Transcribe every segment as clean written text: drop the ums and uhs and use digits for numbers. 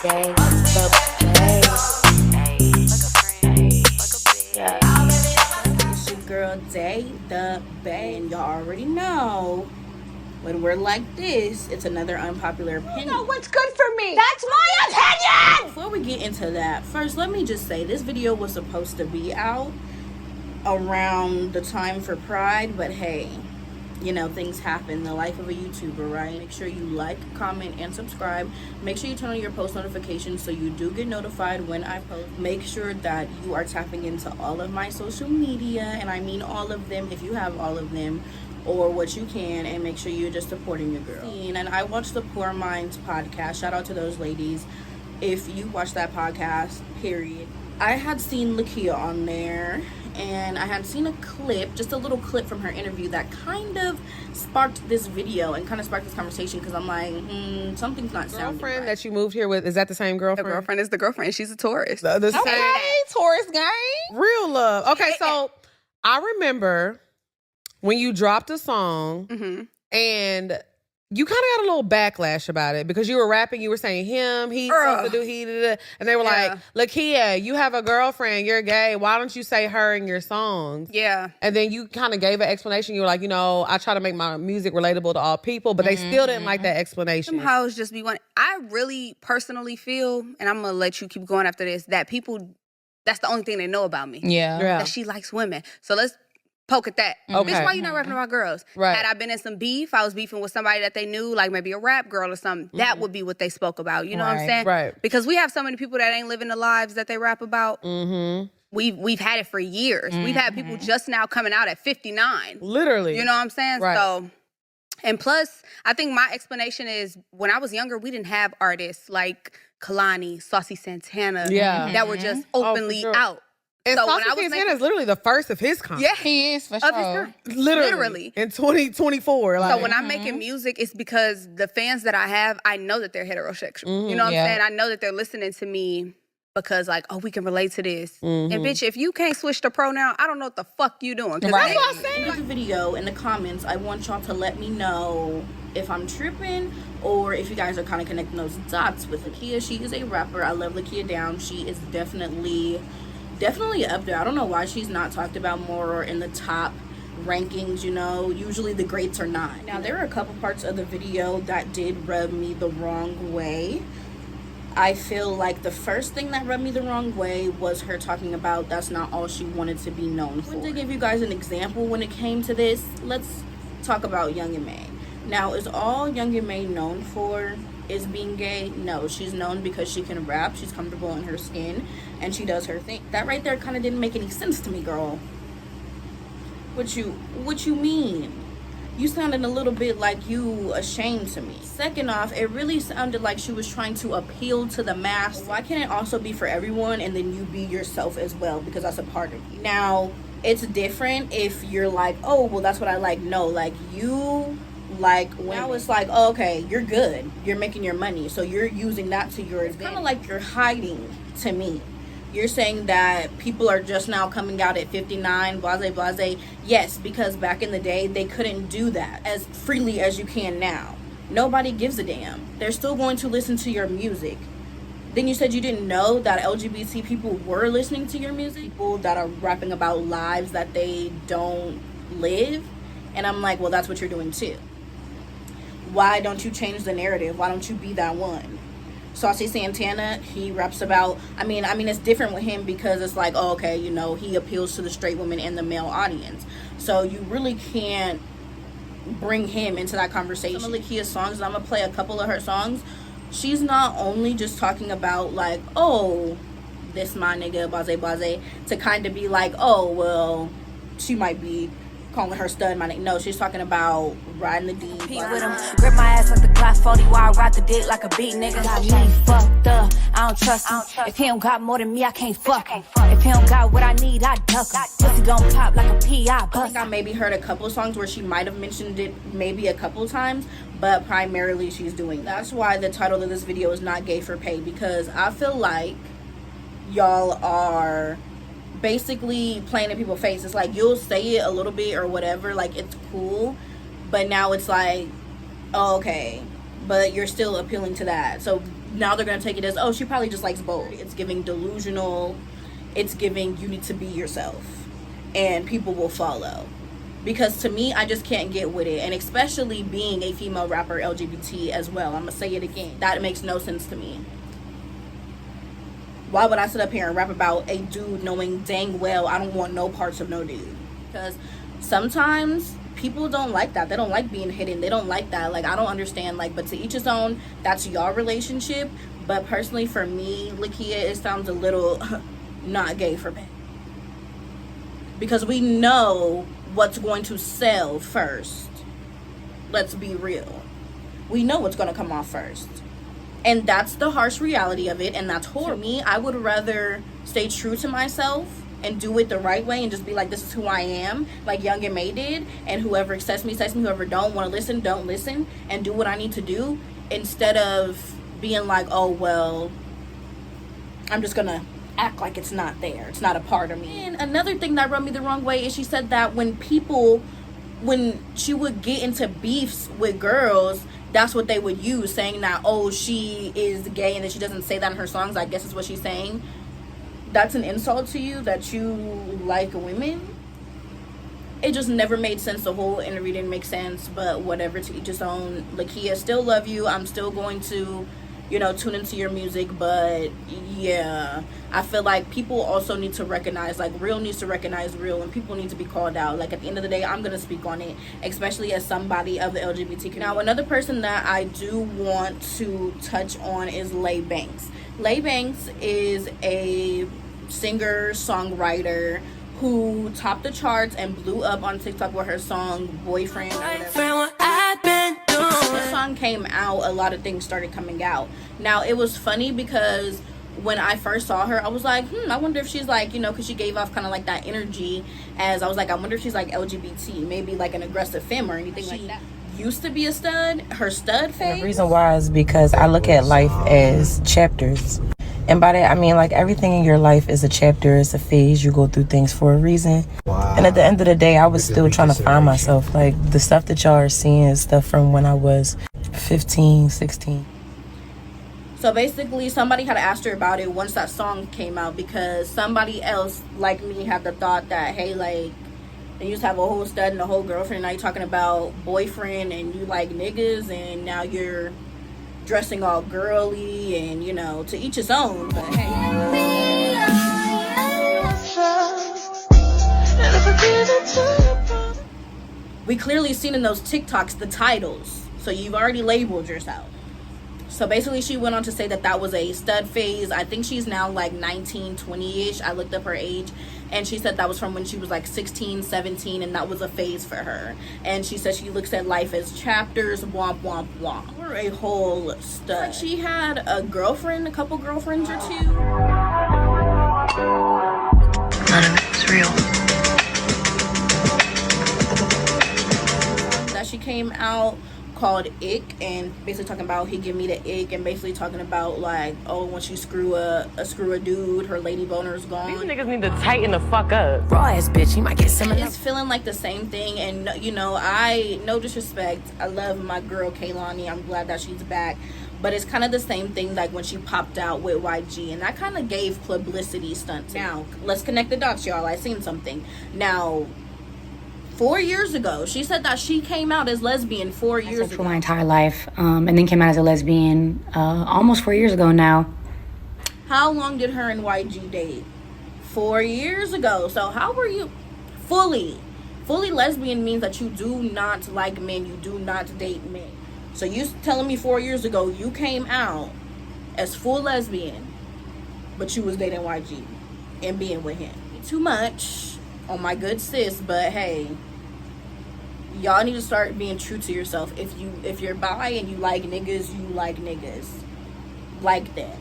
Day the Bay. Yeah. It's your girl Day the Bay, and y'all already know when we're like this, it's another unpopular opinion. You know what's good for me? That's my opinion! Before we get into that, first let me just say this video was supposed to be out around the time for Pride, but hey, you know, things happen. The life of a YouTuber, right? Make sure you like, comment, and subscribe. Make sure you turn on your post notifications so you do get notified when I post. Make sure that you are tapping into all of my social media, and I mean all of them if you have all of them, or what you can, and make sure you're just supporting your girl. And I watched the Poor Minds podcast. Shout out to those ladies if you watch that podcast, period. I had seen Lakia on there, and I had seen a clip, just a little clip from her interview that kind of sparked this video and kind of sparked this conversation, because I'm like, something's not sounding right. Girlfriend that you moved here with, is that the same girlfriend? The girlfriend is the girlfriend. She's a tourist. The same. Okay, tourist gang. Real love. Okay, so I remember when you dropped a song and you kind of got a little backlash about it because you were rapping, you were saying he's supposed to do he, and they were like, Lakia, you have a girlfriend, you're gay, why don't you say her in your songs? Yeah. And then you kind of gave an explanation. You were like, you know, I try to make my music relatable to all people, but they still didn't like that explanation. Somehow it's just be one. I really personally feel, and I'm going to let you keep going after this, that people, that's the only thing they know about me. Yeah. That she likes women. So let's poke at that. Okay. Bitch, why you not rapping about girls? Right. Had I been in some beef, I was beefing with somebody that they knew, like maybe a rap girl or something, that would be what they spoke about. You know what I'm saying? Right. Because we have so many people that ain't living the lives that they rap about. We've had it for years. We've had people just now coming out at 59. Literally. You know what I'm saying? Right. So, and plus, I think my explanation is when I was younger, we didn't have artists like Kalani, Saucy Santana, that were just openly sure. out. And So when Saucy I was Santana is literally the first of his kind. Yeah, He is for of his sure. kind. Literally. In 2024. Like, So when I'm making music, it's because the fans that I have, I know that they're heterosexual. You know what Yeah. I'm saying? I know that they're listening to me because like, oh, we can relate to this. And bitch, if you can't switch to pronoun, I don't know what the fuck you doing. 'Cause Right. that's what I'm In the video, in the comments, I want y'all to let me know if I'm tripping or if you guys are kind of connecting those dots with Lakia. She is a rapper. I love Lakia down. She is definitely up there. I don't know why she's not talked about more or in the top rankings, you know. Usually the greats are not. Now, there are a couple parts of the video that did rub me the wrong way. I feel like the first thing that rubbed me the wrong way was her talking about that's not all she wanted to be known for. To give you guys an example when it came to this, let's talk about Young and May. Now, is all Young and May known for is being gay? No, she's known because she can rap, she's comfortable in her skin, and she does her thing. That right there kind of didn't make any sense to me, girl. What you mean? You sounded a little bit like you ashamed to me. Second off, it really sounded like she was trying to appeal to the mass. Why can't it also be for everyone and then you be yourself as well, because that's a part of you? Now, it's different if you're like, oh, well, that's what I like. No, like you like when now it's like, oh, okay, you're good, you're making your money, so you're using that to your advantage. Kind of like you're hiding to me. You're saying that people are just now coming out at 59, blase. Yes, because back in the day they couldn't do that as freely as you can now. Nobody gives a damn. They're still going to listen to your music. Then you said you didn't know that LGBT people were listening to your music, people that are rapping about lives that they don't live. And I'm like, well, that's what you're doing too. Why don't you change the narrative? Why don't you be that one? Saucy Santana, he raps about, I mean, it's different with him because it's like, oh, okay, you know, he appeals to the straight women and the male audience. So you really can't bring him into that conversation. Some of Lakia's songs, I'm going to play a couple of her songs. She's not only just talking about like, oh, this my nigga, blase, to kind of be like, oh, well, she might be calling her stud my name. No, she's talking about riding the D. With him, grip my ass like the Glock 40 while I ride the dick like a beat nigga. Got me fucked up, I don't trust him. If he don't got more than me, I can't fuck him. If he don't got what I need, I duck him. Pussy gon' pop like a pea, I I bust think I maybe heard a couple songs where she might have mentioned it maybe a couple times, but primarily she's doing that. That's why the title of this video is not gay for pay, because I feel like y'all are basically playing in people's faces. Like, you'll say it a little bit or whatever, like it's cool, but now it's like, oh, okay, but you're still appealing to that. So now they're gonna take it as, oh, she probably just likes both. It's giving delusional. It's giving, you need to be yourself and people will follow. Because to me, I just can't get with it. And especially being a female rapper, LGBT as well. I'm gonna say it again. That makes no sense to me. Why would I sit up here and rap about a dude knowing dang well I don't want no parts of no dude? Because sometimes people don't like that. They don't like being hidden. They don't like that. Like, I don't understand. Like, but to each his own. That's your relationship. But personally, for me, Lakia, it sounds a little not gay for me. Because we know what's going to sell first. Let's be real. We know what's going to come off first. And that's the harsh reality of it, and that's horrible. For me, I would rather stay true to myself and do it the right way and just be like, this is who I am, like Young and May did, and whoever accepts me, whoever don't want to listen, don't listen, and do what I need to do, instead of being like, oh, well, I'm just gonna act like it's not there. It's not a part of me. And another thing that rubbed me the wrong way is she said that when she would get into beefs with girls, that's what they would use, saying that, oh, she is gay, and then she doesn't say that in her songs. I guess is what she's saying. That's an insult to you, that you like women? It just never made sense. The whole interview didn't make sense, but whatever, to each his own. Lakia, still love you. I'm still going to, tune into your music, but yeah, I feel like people also need to recognize, like, real needs to recognize real, and people need to be called out. Like, at the end of the day, I'm gonna speak on it, especially as somebody of the LGBT community. Now, another person that I do want to touch on is Lay Banks. Lay Banks is a singer, songwriter who topped the charts and blew up on TikTok with her song Boyfriend or whatever. This song came out, a lot of things started coming out. Now, it was funny because when I first saw her, I was like, I wonder if she's like, because she gave off kind of like that energy, as I was like, I wonder if she's like LGBT, maybe like an aggressive femme or anything like that. Used to be a stud, her stud phase. And the reason why is because I look at life as chapters. And by that, I mean, like, everything in your life is a chapter, it's a phase. You go through things for a reason. Wow. And at the end of the day, I was still trying to find myself. Like, the stuff that y'all are seeing is stuff from when I was 15, 16. So basically, somebody had asked her about it once that song came out, because somebody else, like me, had the thought that, hey, like, you used to have a whole stud and a whole girlfriend, and now you're talking about boyfriend and you like niggas, and now you're dressing all girly, and to each his own. But hey, we clearly seen in those TikToks the titles, so you've already labeled yourself. So basically, she went on to say that that was a stud phase. I think she's now like 19, 20-ish. I looked up her age, and she said that was from when she was like 16, 17, and that was a phase for her. And she said she looks at life as chapters, womp, womp, womp. We're a whole stud. Like, she had a girlfriend, a couple girlfriends or two. None of it was real. That she came out called Ick, and basically talking about he give me the ick, and basically talking about like, oh, when she screw a dude, her lady boner's gone. These niggas need to tighten the fuck up. Raw ass bitch, you might get some of It's feeling like the same thing, and I, no disrespect, I love my girl Kaylani, I'm glad that she's back, but it's kind of the same thing like when she popped out with YG, and that kind of gave publicity stunts. Now, let's connect the dots, y'all. I seen something. Now, 4 years ago, she said that she came out as lesbian 4 years ago. For my entire life, and then came out as a lesbian almost 4 years ago now. How long did her and YG date? 4 years ago. So how were you fully lesbian? Means that you do not like men, you do not date men. So you telling me 4 years ago you came out as full lesbian, but you was dating YG and being with him? Too much on my good sis, but hey, y'all need to start being true to yourself. If you're bi and you like niggas, you like niggas like that.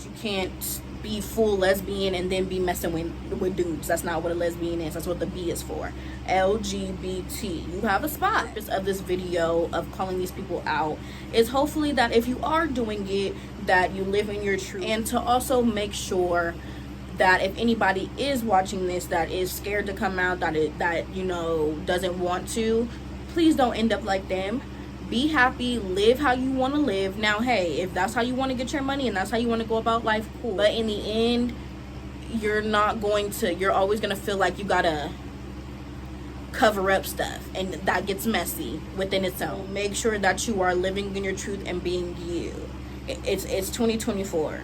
You can't be full lesbian and then be messing with dudes. That's not what a lesbian is. That's what the B is for. LGBT. You have a spot. The purpose of this video of calling these people out is hopefully that if you are doing it, that you live in your truth, and to also make sure that if anybody is watching this that is scared to come out, that doesn't want to, please don't end up like them. Be happy, live how you want to live. Now, hey, if that's how you want to get your money and that's how you want to go about life, cool. But in the end, you're always going to feel like you got to cover up stuff, and that gets messy within itself. Make sure that you are living in your truth and being you. It's 2024.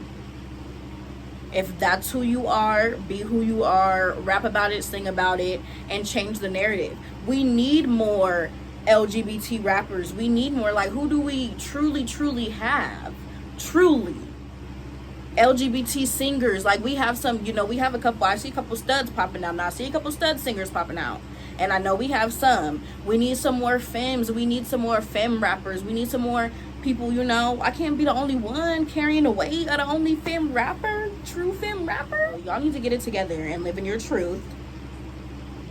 If that's who you are, be who you are, rap about it, sing about it, and change the narrative. We need more LGBT rappers. We need more. Like, who do we truly have? Truly LGBT singers. Like, we have some, we have a couple. I see a couple studs popping out now. I see a couple stud singers popping out, and I know we have some. We need some more femmes. We need some more femme rappers. We need some more people. I can't be the only one carrying the weight of the only femme rapper, true femme rapper. Y'all need to get it together and live in your truth.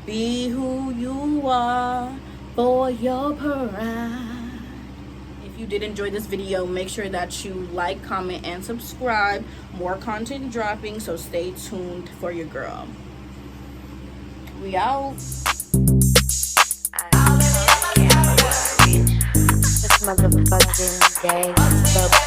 Be who you are for your pride. If you did enjoy this video, make sure that you like, comment, and subscribe. More content dropping, so stay tuned for your girl. We out. This motherfucking day.